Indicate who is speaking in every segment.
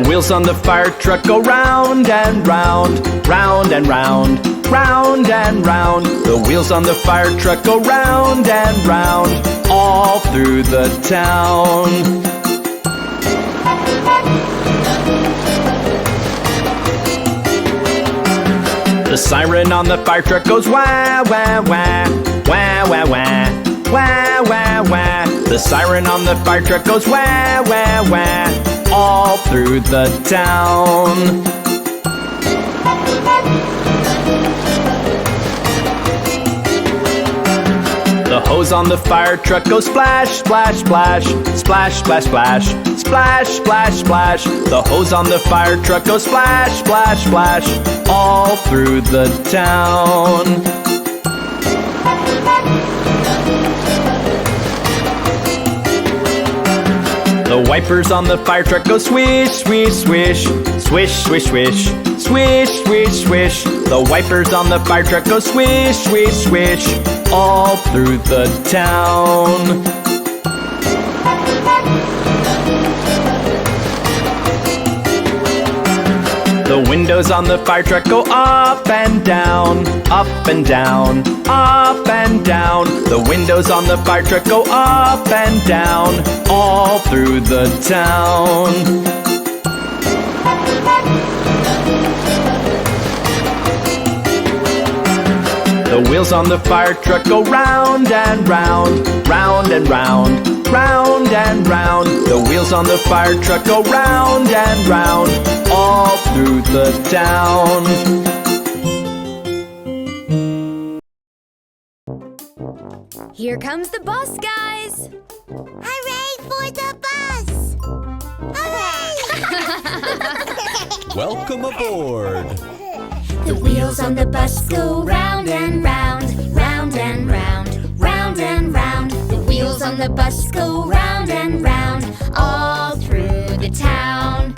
Speaker 1: The wheels on the fire truck go round and round, round and round, round and round. The wheels on the fire truck go round and round, all through the town. The siren on the fire truck goes wah, wah, wah, wah, wah, wah, wah, wah, wah. The siren on the fire truck goes wah, wah, wah, all through the town. The hose on the fire truck goes splash, splash, splash, splash, splash, splash, splash, splash, splash. The hose on the fire truck goes splash, splash, splash, all through the town. The wipers on the fire truck go swish, swish, swish, swish, swish, swish, swish, swish, swish. The wipers on the fire truck go swish, swish, swish, all through the town. The windows on the fire truck go up and down, up and down, up and down. The windows on the fire truck go up and down, all through the town. The wheels on the fire truck go round and round, round and round, round and round. The wheels on the fire truck go round and round, all through the town.
Speaker 2: Here comes the bus, guys!
Speaker 3: Hooray for the bus! Hooray!
Speaker 4: Welcome aboard!
Speaker 2: The wheels on the bus go round and round, round and round, round and round. The wheels on the bus go round and round, all through the town.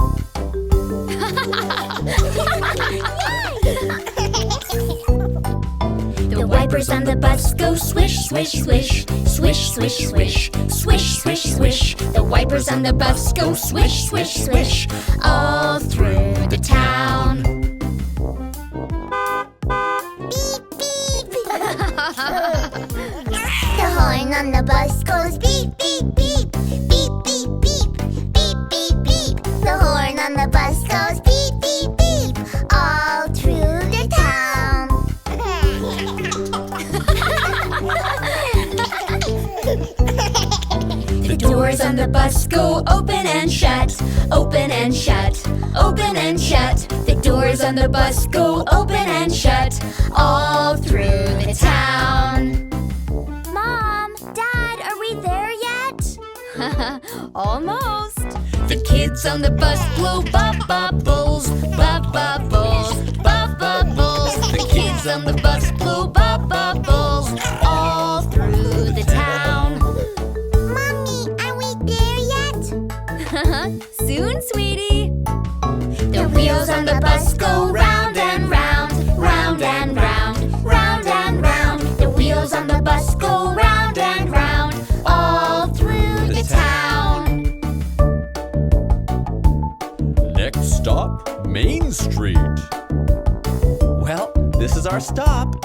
Speaker 2: The wipers on the bus go swish, swish, swish, swish, swish, swish, swish, swish, swish. The wipers on the bus go swish, swish, swish, all through the town.
Speaker 3: The horn on the bus goes beep, beep, beep, beep, beep, beep, beep, beep, beep. The horn on the bus goes beep, beep, beep, all through the town.
Speaker 2: The doors on the bus go open and shut, open and shut, open and shut. The doors on the bus go open and shut, all through the town.
Speaker 3: Mom, Dad, are we there yet?
Speaker 2: Almost. The kids on the bus blow bubbles, bubbles, bubbles. The kids on the bus blow bubbles, all through the town.
Speaker 3: Mommy, are we there yet?
Speaker 2: Soon, sweetie. The wheels on the bus go round and round, round and round, round and round. The wheels on the bus go round and round, all through the town.
Speaker 4: Next stop, Main Street. Well, this is our stop.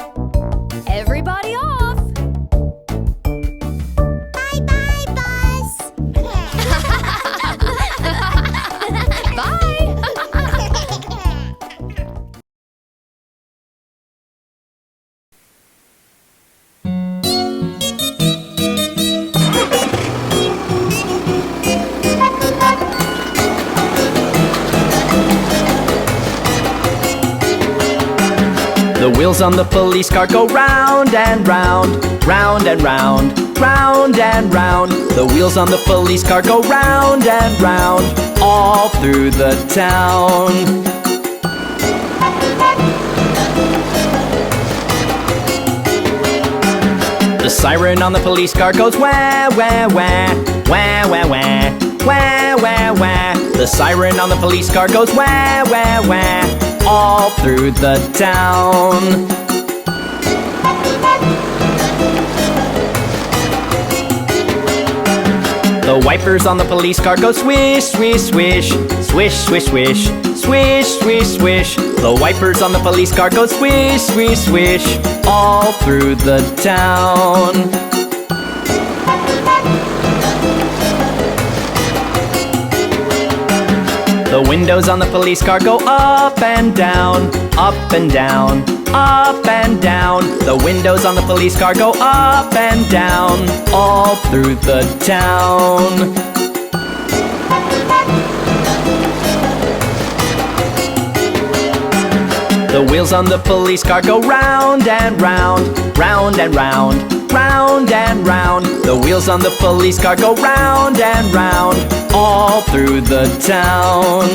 Speaker 2: Everybody off.
Speaker 3: Bye-bye, bus.
Speaker 2: Bye.
Speaker 1: The wheels on the police car go round and round, round and round, round and round. The wheels on the police car go round and round, all through the town. The siren on the police car goes wah, wah, wah, wah, wah, wah, wah, wah, wah. The siren on the police car goes wah, wah, wah, all through the town. The wipers on the police car go swish, swish, swish. Swish, swish, swish. Swish, swish, swish. The wipers on the police car go swish, swish, swish. All through the town. The windows on the police car go up and down, up and down, up and down. The windows on the police car go up and down, all through the town. The wheels on the police car go round and round, round and round, round and round. The wheels on the police car go round and round, all through the town.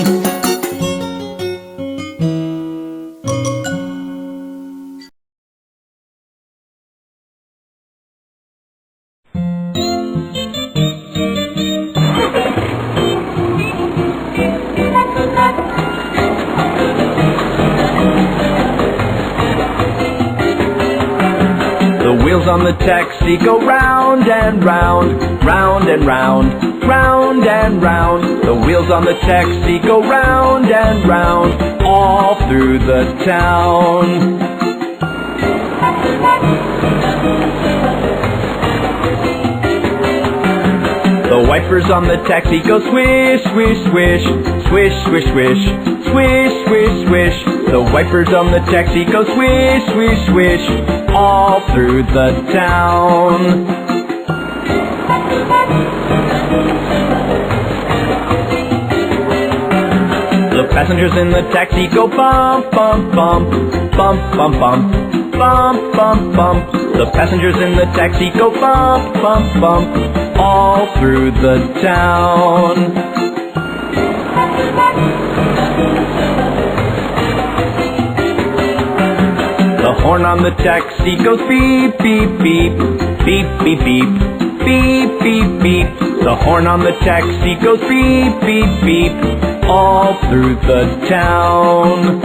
Speaker 1: The wheels on the taxi go round and round, round and round, round and round. The wheels on the taxi go round and round, all through the town. The wipers on the taxi go swish, swish, swish, swish, swish, swish, swish, swish, swish. The wipers on the taxi go swish, swish, swish, all through the town. The passengers in the taxi go bump, bump, bump, bump, bump, bump, bump, bump, bump. The passengers in the taxi go bump, bump, bump, all through the town. The horn on the taxi goes beep, beep, beep, beep, beep, beep, beep, beep, beep. The horn on the taxi goes beep, beep, beep, all through the town.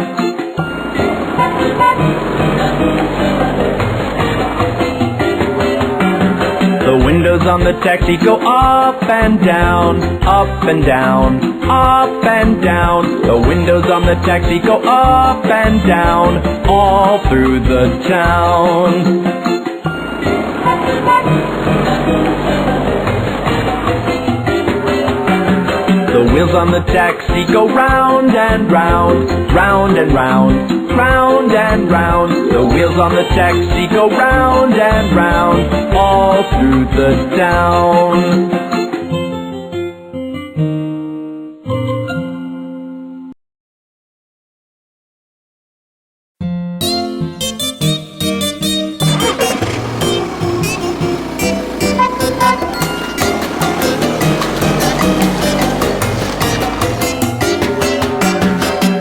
Speaker 1: The windows on the taxi go up and down, up and down, up and down. The windows on the taxi go up and down, all through the town. The wheels on the taxi go round and round, round and round, round and round. The wheels on the taxi go round and round, all through the town.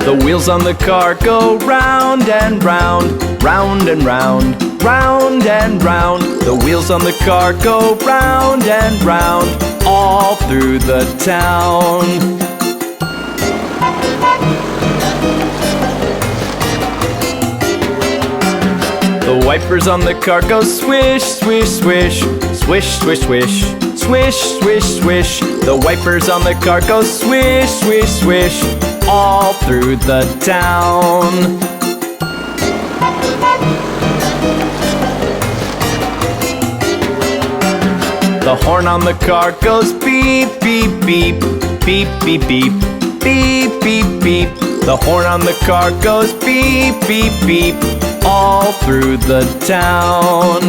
Speaker 1: The wheels on the car go round and round, round and round, round and round. The wheels on the car go round and round, all through the town. The wipers on the car go swish, swish, swish, swish, swish, swish, swish, swish, swish. The wipers on the car go swish, swish, swish, all through the town. The horn on the car goes beep, beep, beep, beep, beep, beep, beep, beep, beep. The horn on the car goes beep, beep, beep, all through the town.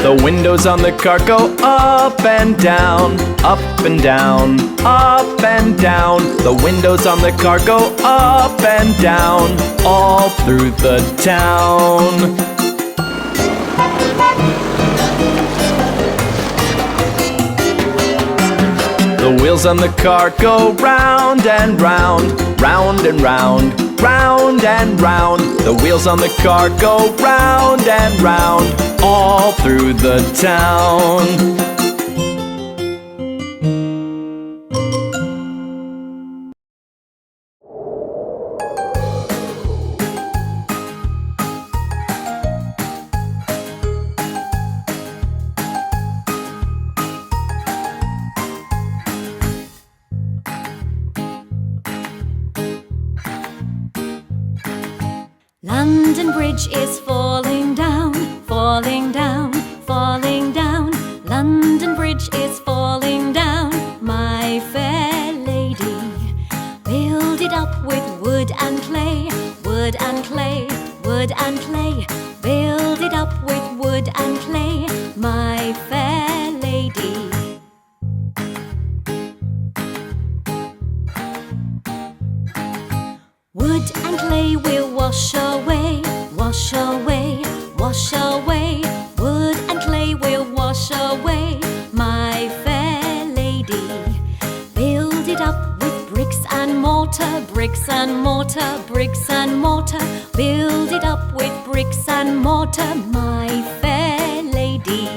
Speaker 1: The windows on the car go up and down, up and down, up and down. The windows on the car go up and down, all through the town. The wheels on the car go round and round, round and round, round and round. The wheels on the car go round and round, all through the town.
Speaker 5: London Bridge is falling down, falling down, falling down. London Bridge is falling down, my fair lady. Build it up with wood and clay, wood and clay, wood and clay. Build it up with wood and clay, my fair lady. Wood and clay will wash away, wash away, wash away. Wood and clay will wash away, my fair lady. Build it up with bricks and mortar, bricks and mortar, bricks and mortar. Build it up with bricks and mortar, my fair lady.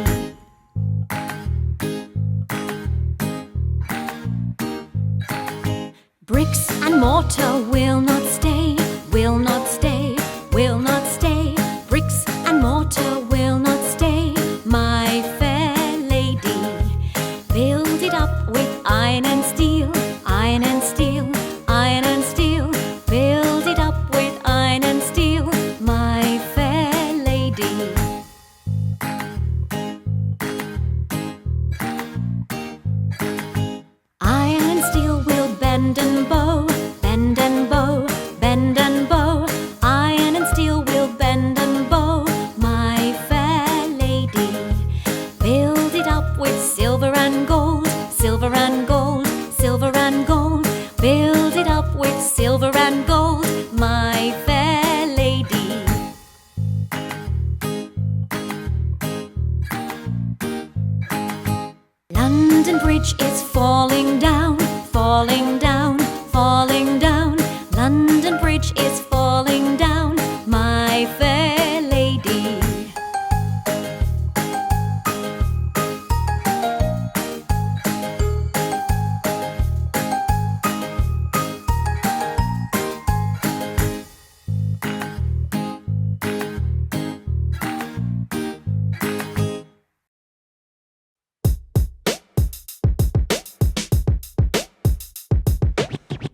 Speaker 5: Bricks and mortar will not stay, will not stay, will not stay. Bricks and mortar will not stay, my fair lady. Build it up with iron and steel, iron and steel, iron and steel. Build it up with iron and steel, my fair lady. Iron and steel will bend and bow, bend and bow, bend and bow. Iron and steel will bend and bow, my fair lady. Build it up with silver and gold, silver and gold, silver and gold. Build it up with silver and gold, my fair lady. London Bridge is falling down, falling down, falling down. London Bridge is falling down, my fair lady.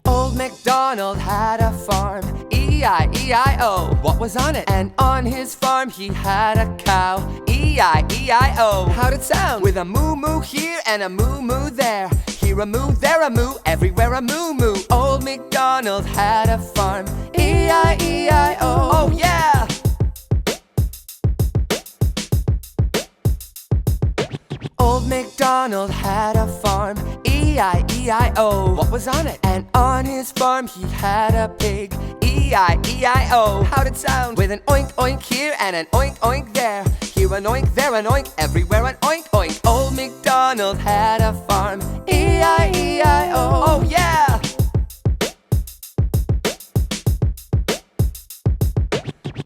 Speaker 6: Old McDonald had a farm, E-I-E-I-O. What was on it? And on his farm he had a cow, E-I-E-I-O. How'd it sound? With a moo-moo here and a moo-moo there. Here a moo, there a moo, everywhere a moo-moo. Old McDonald had a farm, E-I-E-I-O. Oh yeah! Old MacDonald had a farm, E-I-E-I-O. What was on it? And on his farm he had a pig, E-I-E-I-O. How'd it sound? With an oink oink here and an oink oink there. Here an oink, there an oink, everywhere an oink oink. Old MacDonald had a farm, E-I-E-I-O. Oh yeah!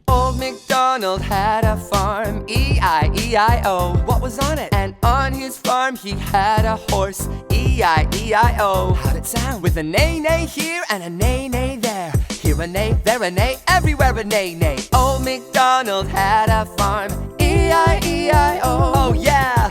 Speaker 6: Old MacDonald had a farm, E-I-E-I-O. What was on it? And on his farm he had a horse, E-I-E-I-O. How'd it sound? With a neigh-neigh here and a neigh-neigh there. Here a neigh, there a neigh, everywhere a neigh-neigh. Old MacDonald had a farm, E-I-E-I-O. Oh yeah!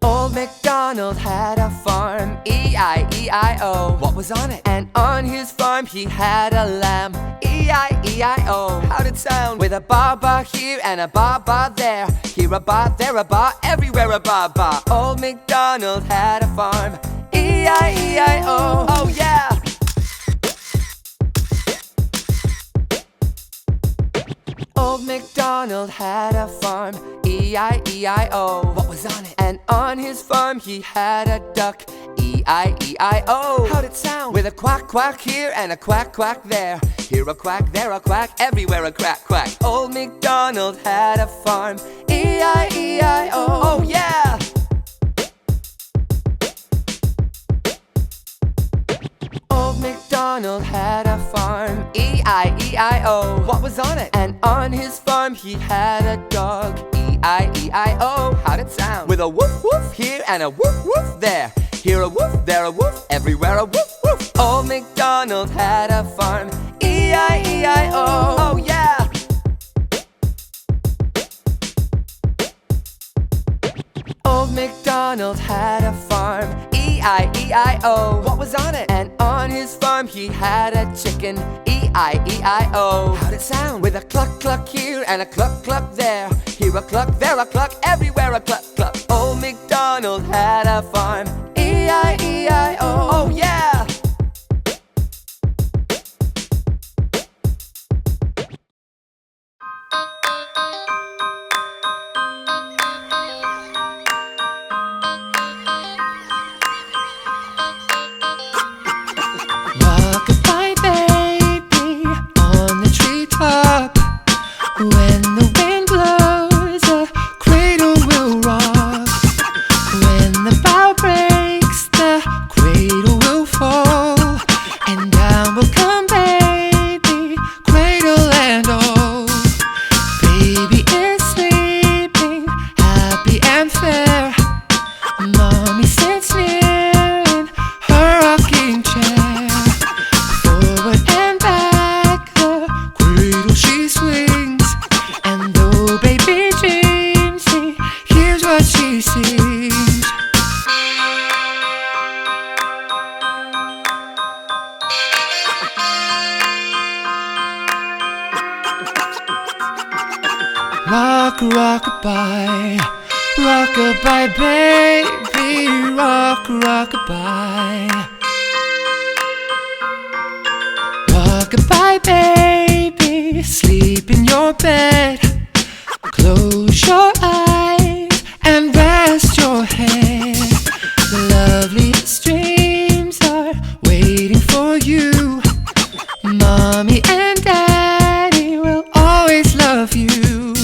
Speaker 6: Old MacDonald had a farm, E-I-E-I-O. What was on it? And on his farm he had a lamb, E-I-E-I-O. How'd it sound? With a ba-ba here and a ba-ba there. Here a ba, there a ba, everywhere a ba-ba. Old MacDonald had a farm, E-I-E-I-O. Oh yeah! Old MacDonald had a farm, E-I-E-I-O. What was on it? And on his farm he had a duck, E-I-E-I-O. How'd it sound? With a quack quack here and a quack quack there. Here a quack, there a quack, everywhere a quack quack. Old MacDonald had a farm, E-I-E-I-O. Oh yeah! Old MacDonald had a farm, E-I-E-I-O. What was on it? And on his farm he had a dog, E-I-E-I-O. How'd it sound? With a woof woof here and a woof woof there. Here a woof, there a woof, everywhere a woof woof. Old MacDonald had a farm, E-I-E-I-O. Oh yeah! Old MacDonald had a farm, E-I-E-I-O. What was on it? And on his his farm he had a chicken, E-I-E-I-O. How'd it sound? With a cluck cluck here and a cluck cluck there. Here a cluck, there a cluck, everywhere a cluck cluck. Old McDonald had a farm, E-I-E-I-O. Oh yeah!
Speaker 7: Rock-a-bye baby on the treetop. When the wind blows, the cradle will rock. When the bough breaks, the cradle will fall. And down will come baby, cradle and all. Baby is sleeping, happy and fair. Mommy sits near in her rocking chair. Forward and back, the cradle she swings. And though baby dreams, he hears what she sings. Rock, rock-a-bye, rock-a-bye baby, rock, rock-a-bye. Rock-a-bye baby, sleep in your bed. Close your eyes and rest your head. The loveliest dreams are waiting for you. Mommy and Daddy will always love you.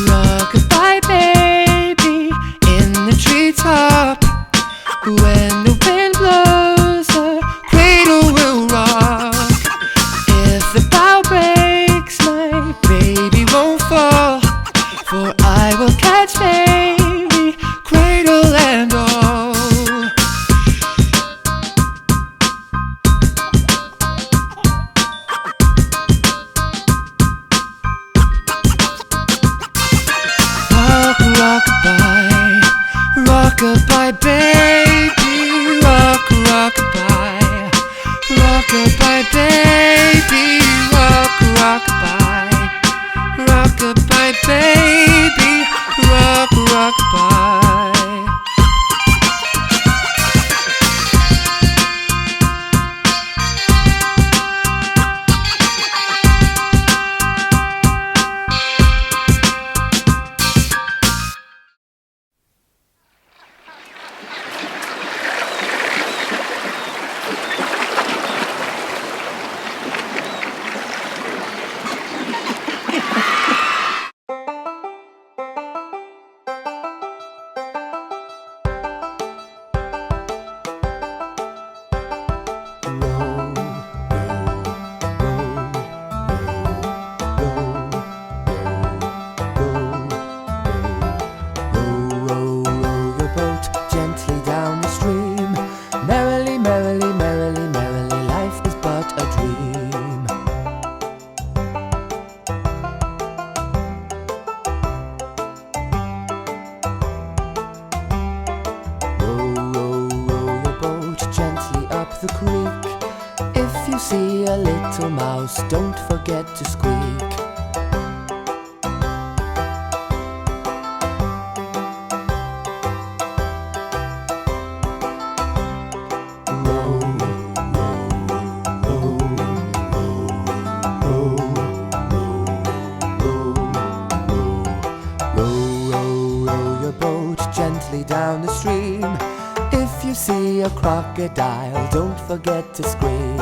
Speaker 7: Rock-a-bye baby in the treetop. When the wind blows, the cradle will rock. If the bough breaks, my baby won't fall. For I will catch baby, cradle and all. Rock, rock-a-bye, rock-a-bye baby, rock, rock-a-bye. Rock-a-bye baby, rock, rock-a-bye. Rock-a-bye baby, rock, rock-a-bye. The creek. If you see a little mouse, don't forget to squeak. Row, row, row, row, row, row, row your boat gently down the stream. If you see a crocodile, don't forget to scream.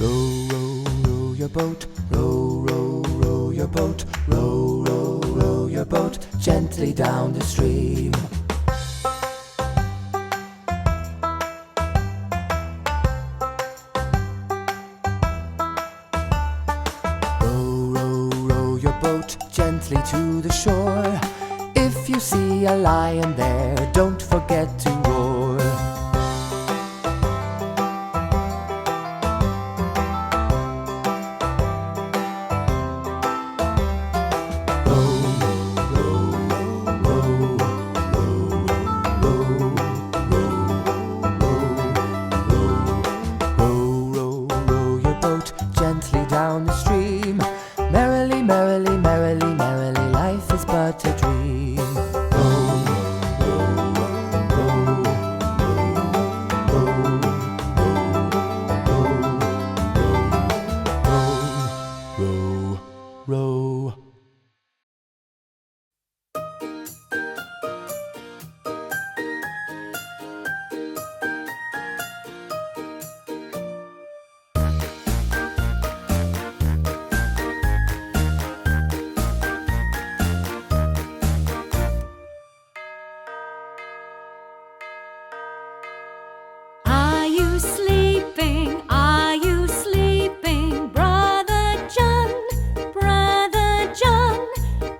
Speaker 7: Row, row, row your boat, row, row, row your boat, row, row, row your boat gently down the stream. Gently to the shore. If you see a lion there, don't forget to roar. Row,
Speaker 5: you sleeping? Are you sleeping? Brother John, Brother John.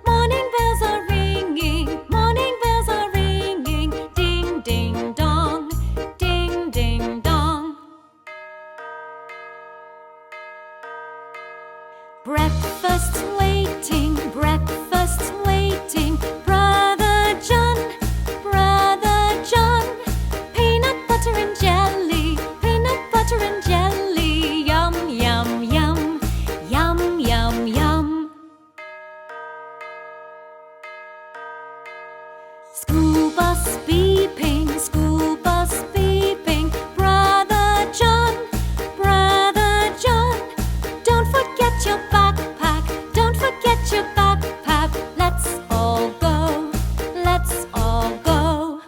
Speaker 5: Morning bells are ringing, morning bells are ringing. Ding, ding, dong, ding, ding, dong. Breakfast's waiting, breakfast's waiting. Brother John, Brother John. Peanut butter and jelly, peanut butter and jelly. Yum, yum, yum, yum, yum, yum. School bus beeping, school bus beeping. Brother John, Brother John. Don't forget your backpack, don't forget your backpack. Let's all go, let's all go.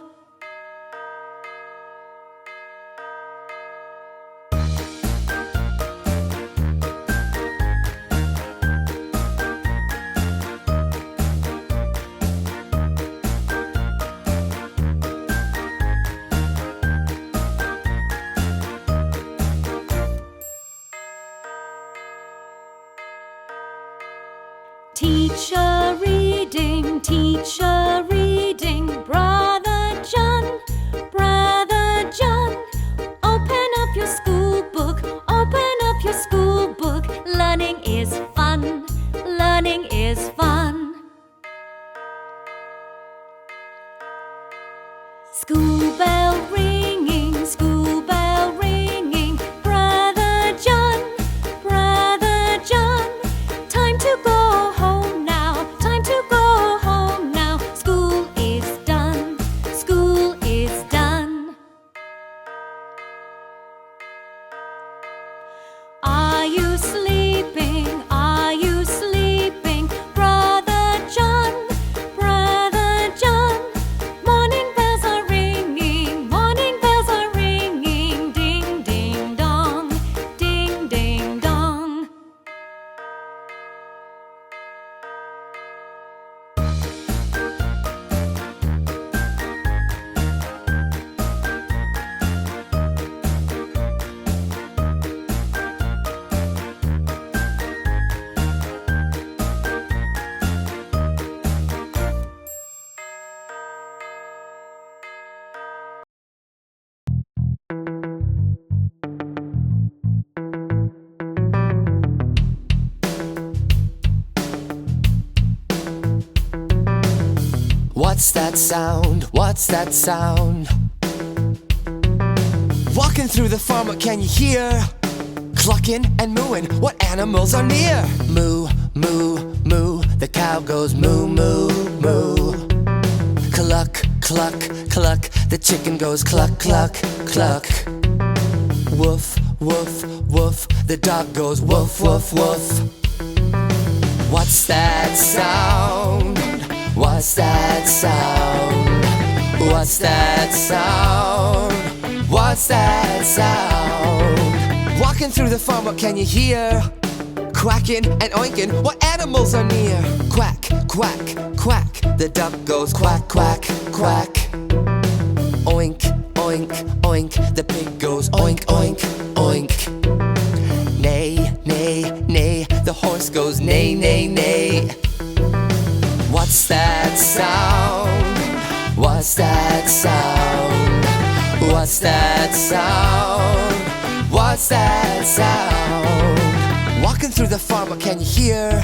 Speaker 5: Teacher reading, teacher reading. Brother John, Brother John. Open up your school book, open up your school book. Learning is fun, learning is fun. School bell ringing, school bell ringing. Brother John, Brother John. Time to go home now, time to go home now. School is done, school is done. Are you sleeping? Are you sleeping? Brother John, Brother John. Morning bells are ringing, morning bells are ringing. Ding, ding, dong, ding, ding, dong.
Speaker 7: What's that sound? What's that sound? Walking through the farm, what can you hear? Clucking and mooing, what animals are near? Moo, moo, moo, the cow goes moo, moo, moo. Cluck, cluck, cluck, the chicken goes cluck, cluck, cluck. Woof, woof, woof, the dog goes woof, woof, woof. What's that sound? What's that sound? What's that sound? What's that sound? Walking through the farm, what can you hear? Quacking and oinking, what animals are near? Quack, quack, quack, the duck goes quack, quack, quack. Oink, oink, oink, the pig goes oink, oink, oink. Neigh, neigh, neigh, the horse goes neigh, neigh, neigh. What's that sound? What's that sound? What's that sound? What's that sound? Walking through the farm, what can you hear?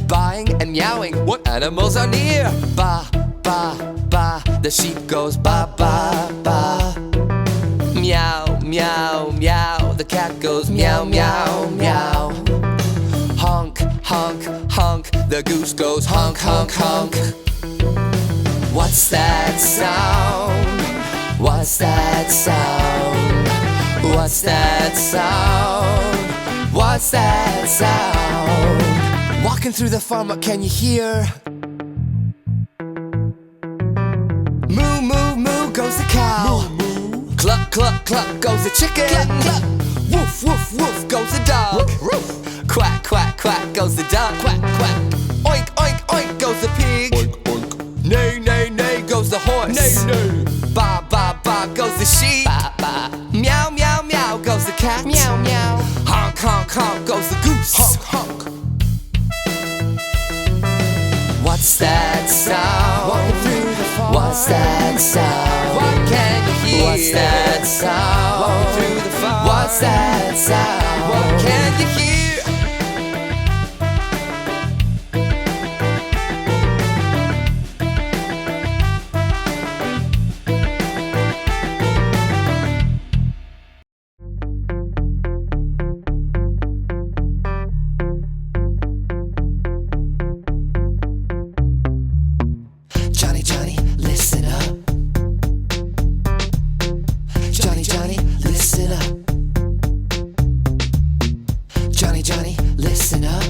Speaker 7: Baaing and meowing, what animals are near? Ba, ba, ba, the sheep goes ba, ba, ba. Meow, meow, meow, the cat goes meow, meow, meow. Honk, honk, honk, the goose goes honk, honk, honk. What's that sound? What's that sound? What's that sound? What's that sound? Walking through the farm, what can you hear? Moo, moo, moo goes the cow. Moo, moo. Cluck, cluck, cluck goes the chicken. Cluck, cluck. Woof, woof, woof goes the dog. Woof, woof. Quack, quack, quack goes the duck. Quack, quack. Oink, oink, oink goes the pig. Oink, oink. Neigh, neigh, neigh goes the horse. Neigh, neigh. Ba, ba, ba goes the sheep. Ba, ba. Meow, meow, sad sound. What can you hear? Johnny, Johnny, listen up. Johnny, Johnny, listen up. Johnny, Johnny, listen up.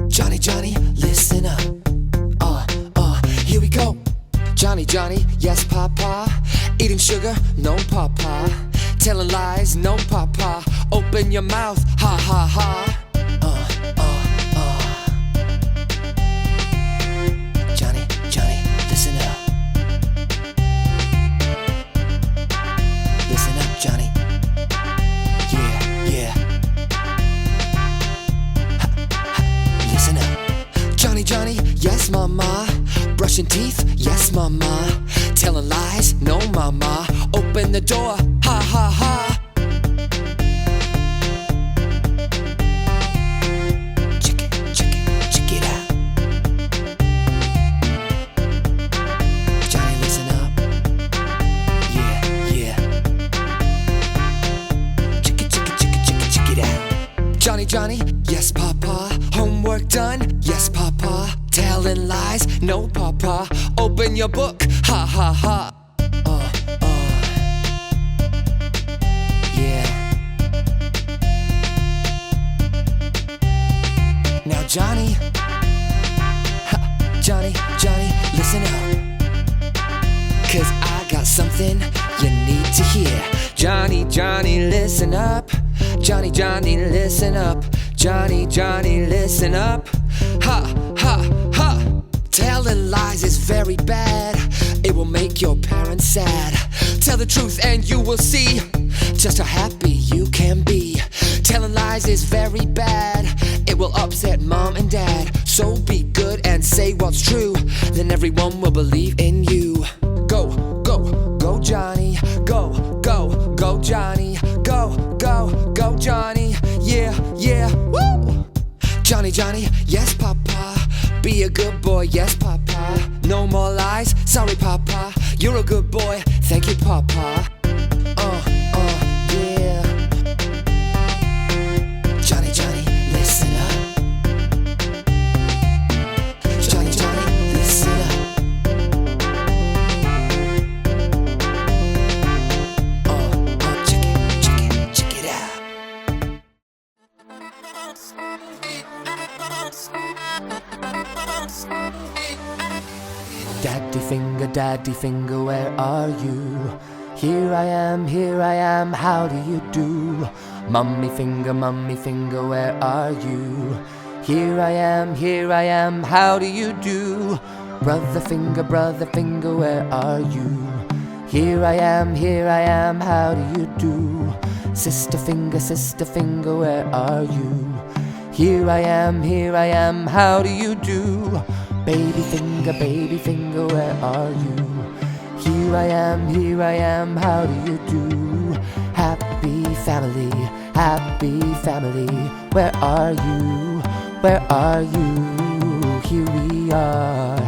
Speaker 7: Johnny, Johnny, listen up. Here we go. Johnny, Johnny, yes, Papa. Eating sugar, no, Papa. Telling lies, no, Papa. Open your mouth, ha, ha, ha. Johnny, Johnny, listen up. Listen up, Johnny. Yeah, yeah. Ha, ha, listen up. Johnny, Johnny, yes, Mama. Brushing teeth, yes, Mama. Telling lies, no, Mama. Open the door, ha, ha, ha. Check it, check it, check it out. Johnny, listen up. Yeah, yeah. Check it, check it, check it, check it, check it out. Johnny, Johnny, yes, Papa. Homework done, yes, Papa. Telling lies, no, Papa. Open your book, ha, ha, ha. Yeah. Now, Johnny, ha, Johnny, Johnny, listen up. 'Cause I got something you need to hear. Johnny, Johnny, listen up. Johnny, Johnny, listen up. Johnny, Johnny, listen up. Ha, ha, ha. Telling lies is very bad. It will make your parents sad. Tell the truth and you will see just how happy you can be. Telling lies is very bad. It will upset mom and dad. So be good and say what's true. Then everyone will believe in you. Go, go, go, Johnny. Go, go, go, Johnny. Go, go, go, Johnny. Yeah, yeah, woo! Johnny, Johnny, yes, Papa. Be a good boy, yes, Papa. No more lies, sorry, Papa. You're a good boy, thank you, Papa. Yeah. Johnny, Johnny, listen up. Johnny, Johnny, listen up. Check it, check it, check it out. Daddy finger, where are you? Here I am, how do you do? Mummy finger, where are you? Here I am, how do you do? Brother finger, where are you? Here I am, how do you do? Sister finger, where are you? Here I am, how do you do? Baby finger, where are you? Here I am, how do you do? Happy family, where are you? Where are you? Here we are,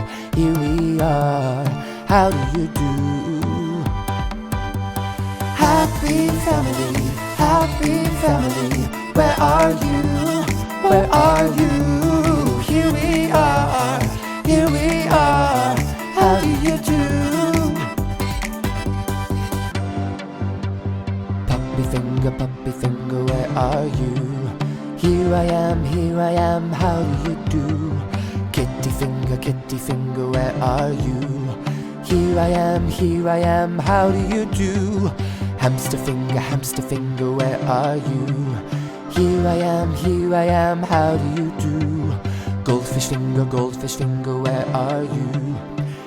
Speaker 7: how do you do? Happy family, where are you? Where are you? Here we are, how do you do? Puppy finger, where are you? Here I am, how do you do? Kitty finger, where are you? Here I am, how do you do? Hamster finger, where are you? Here I am, how do you do? Goldfish finger, where are you?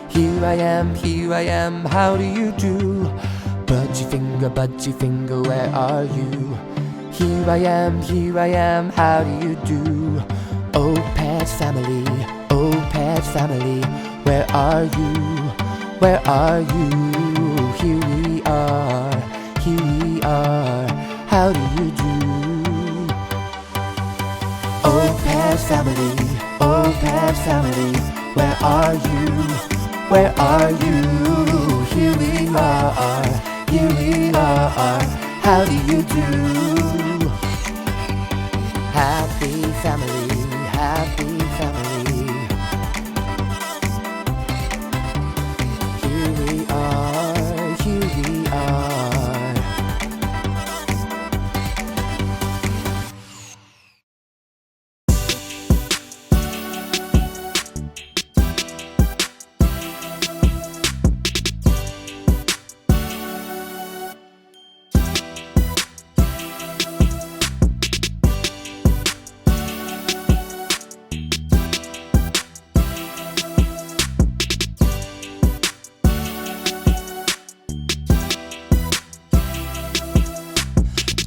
Speaker 7: Here I am, how do you do? Budgie finger, where are you? Here I am, how do you do? Oh, pet family, where are you? Where are you? Here we are, how do you do? Oh, Pet family, oh, Pet family, where are you? Where are you? Here we are, here we are, how do you do? Happy family, happy family. Here we are, here we are.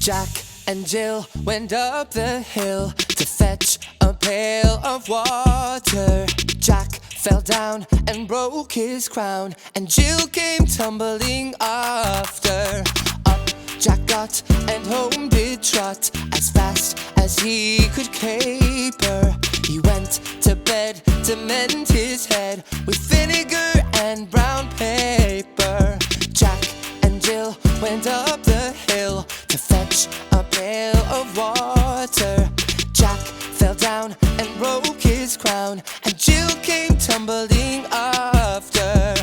Speaker 7: Jack and Jill went up the hill to fetch a pail of water. Jack fell down and broke his crown, and Jill came tumbling after. Up Jack got and home did trot as fast as he could caper. He went to bed to mend his head with vinegar and brown paper. Jack and Jill went up the hill to fetch a pail of water. Jack fell down and broke his crown, and Jill came tumbling after.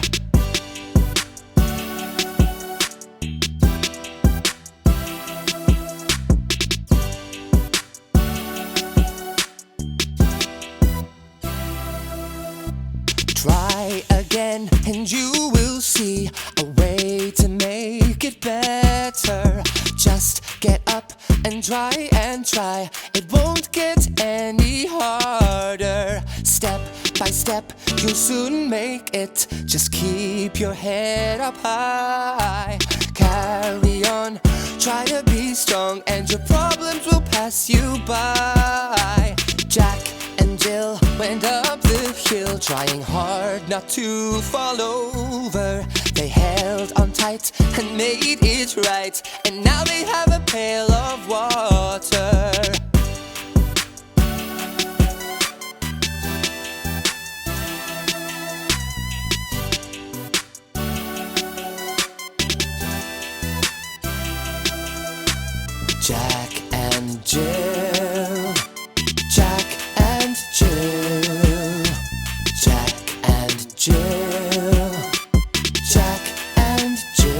Speaker 7: Try again and you will see a way to make it better. Just get up and try and try. It won't get any harder. Step by step, you'll soon make it. Just keep your head up high. Carry on, try to be strong, and your problems will pass you by. Jack and Jill went up the hill, trying hard not to fall over. They held on tight and made it right, and now they have a pail of water. Jack and Jill, Jack and Jill, Jack and Jill, Jack and Jill.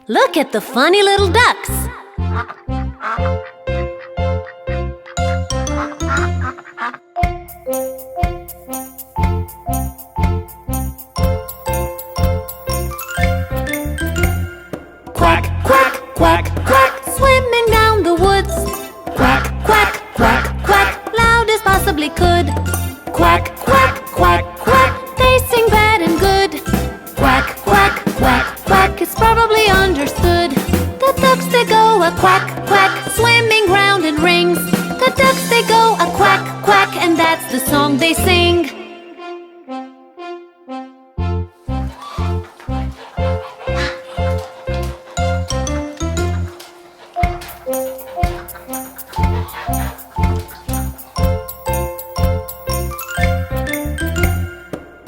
Speaker 5: Look at the funny little ducks.
Speaker 1: Quack, quack, quack, quack.
Speaker 5: Swimming down the woods.
Speaker 1: Quack, quack, quack, quack.
Speaker 5: Loud as possibly could.
Speaker 1: Quack, quack, quack, quack.
Speaker 5: They sing bad and good.
Speaker 1: Quack, quack, quack.
Speaker 5: Quack is probably understood. The ducks they go a quack, quack, swimming round in rings. The ducks they go a quack, quack, and that's the song they sing.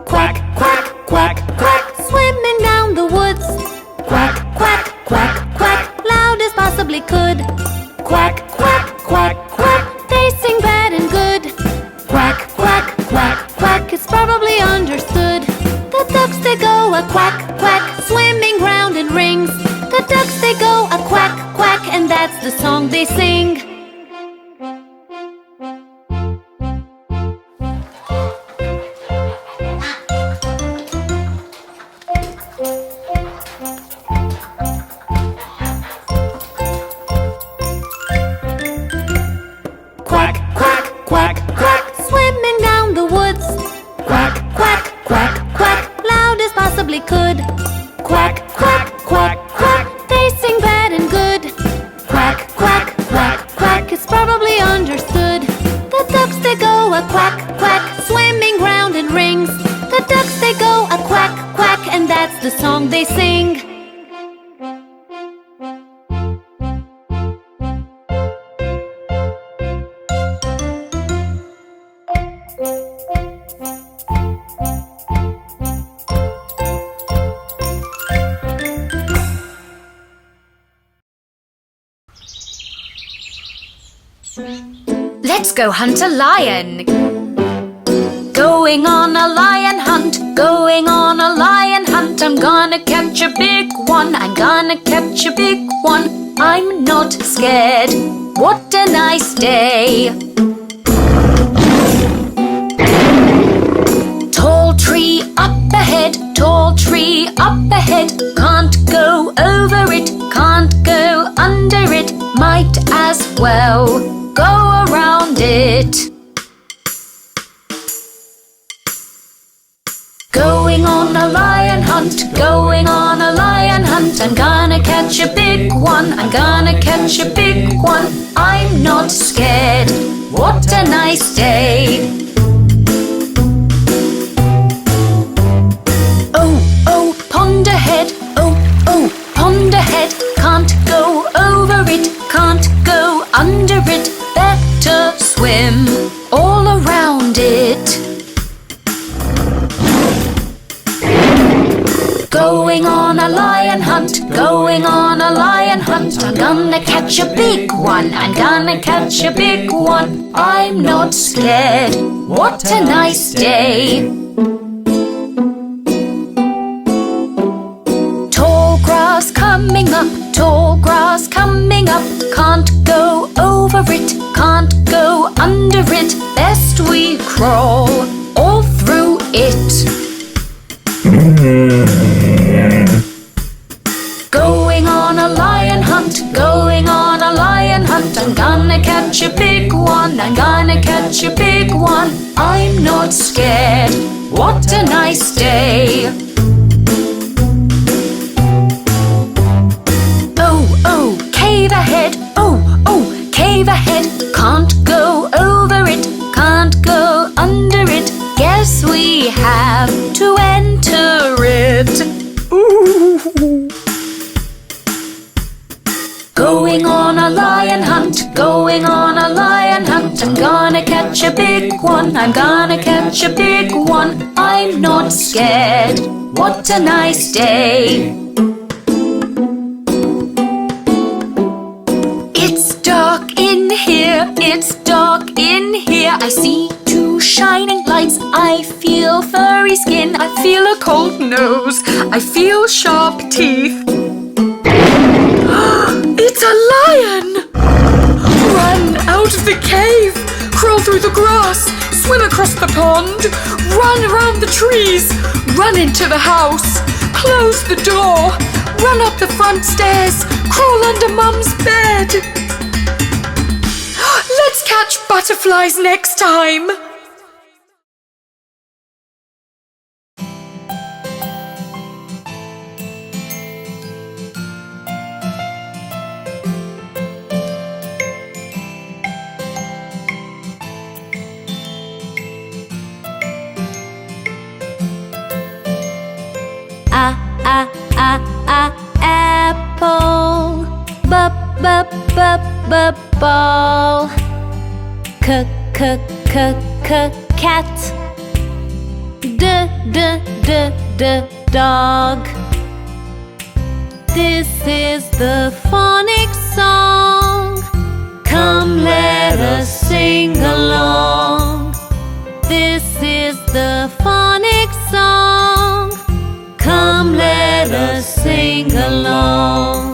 Speaker 1: Quack, quack, quack, quack.
Speaker 5: Swimming down the woods.
Speaker 1: Quack, quack, quack, quack.
Speaker 5: Loud as possibly could.
Speaker 1: Quack, quack, quack, quack.
Speaker 5: They sing bad and good.
Speaker 1: Quack, quack, quack.
Speaker 5: Quack is probably understood. The ducks they go a quack, quack, swimming round in rings. The ducks they go a quack, quack, and that's the song they sing.
Speaker 1: Quack, quack, quack, quack.
Speaker 5: Swimming down the woods.
Speaker 1: Quack,
Speaker 5: Quack, quack, quack, swimming round in rings. The ducks they go a quack, quack, and that's the song they sing.
Speaker 8: Let's go hunt a lion. Going on a lion hunt, going on a lion hunt. I'm gonna catch a big one, I'm gonna catch a big one. I'm not scared, what a nice day. Tall tree up ahead, tall tree up ahead. Can't go over it, can't go under it. Might as well go around it. Going on a lion hunt, going on a lion hunt. I'm gonna catch a big one, I'm gonna catch a big one. I'm not scared, what a nice day. Oh, oh, pond ahead, oh, oh, pond ahead. Can't go over it, can't go under it. Better swim all around it. Going on a lion hunt, going on a lion hunt. I'm gonna catch a big one, I'm gonna catch a big one. I'm not scared, what a nice day. Tall grass coming up, tall grass coming up. Can't go over it, can't go under it. Best we crawl all through it. Going on a lion hunt, going on a lion hunt. I'm gonna catch a big one, I'm gonna catch a big one. I'm not scared, what a nice day. Oh, oh, cave ahead, oh, oh, cave ahead. Can't go over it, can't go under it. Guess we have to enter it. Ooh. Going on a lion hunt, going on a lion hunt. I'm gonna catch a big one, I'm gonna catch a big one. I'm not scared, what a nice day. It's dark in here, it's dark in here. I see two shining lights, I feel furry skin. I feel a cold nose, I feel sharp teeth. It's a lion! Run out of the cave, crawl through the grass, swim across the pond, run around the trees, run into the house, close the door, run up the front stairs, crawl under Mum's bed. Let's catch butterflies next time. Apple. Ball. Cat. Dog. This is the phonic song. Come, let us sing along. This is the phonic song. Come, let us sing along.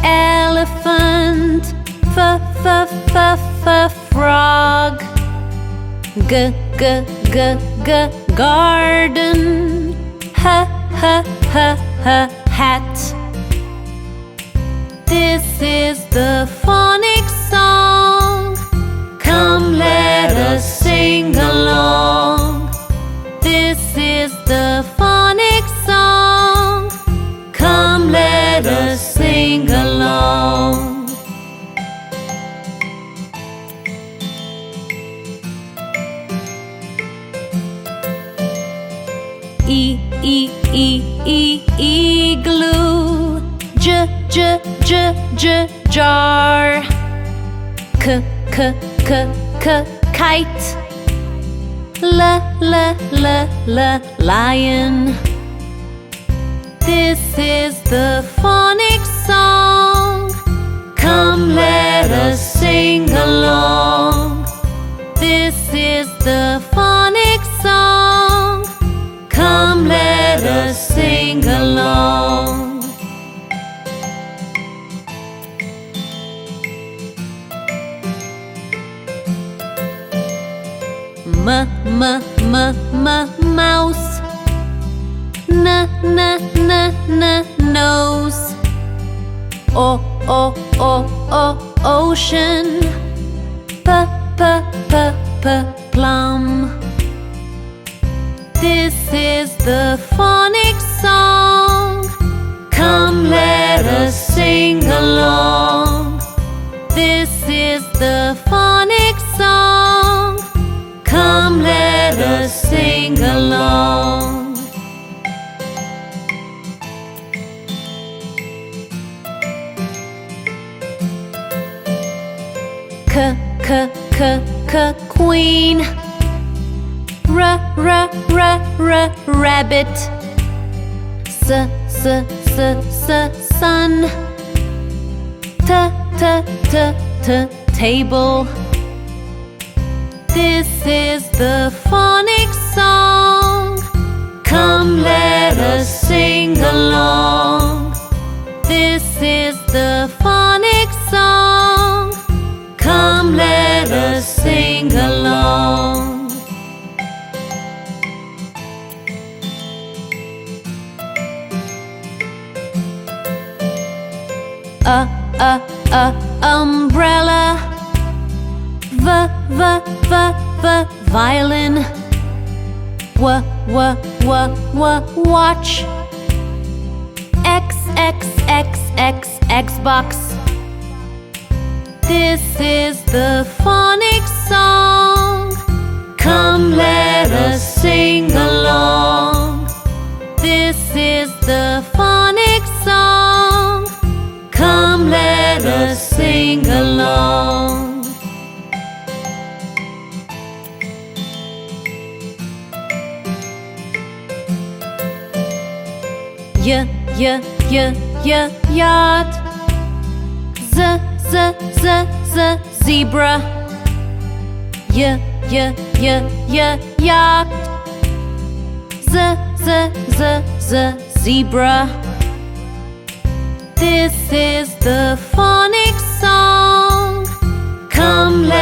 Speaker 8: Elephant. Frog. Garden. Hat. This is the phonic song. Come, let us sing along. This is the phonic song.
Speaker 5: Igloo. Jar. Kite. Lion. This is the phonic song. Come, let us sing along. This is the phonic song. Come, let us sing along. Mouse. Nose. Ocean. Plum. This is the phonic song. Come, let us sing along. This is the phonic song. Come, let us sing along. Queen. Rabbit. Sun. Table. This is the phonic song. Come, let us sing along. This is the phonic song. Come, let us sing along. Umbrella. Violin. Watch. Xbox. This is the phonic song. Come, let us sing along. This is the phonic song. Come, let us sing along. Yacht. Zebra. Yacht. Zebra. This is the phonic song. Come, let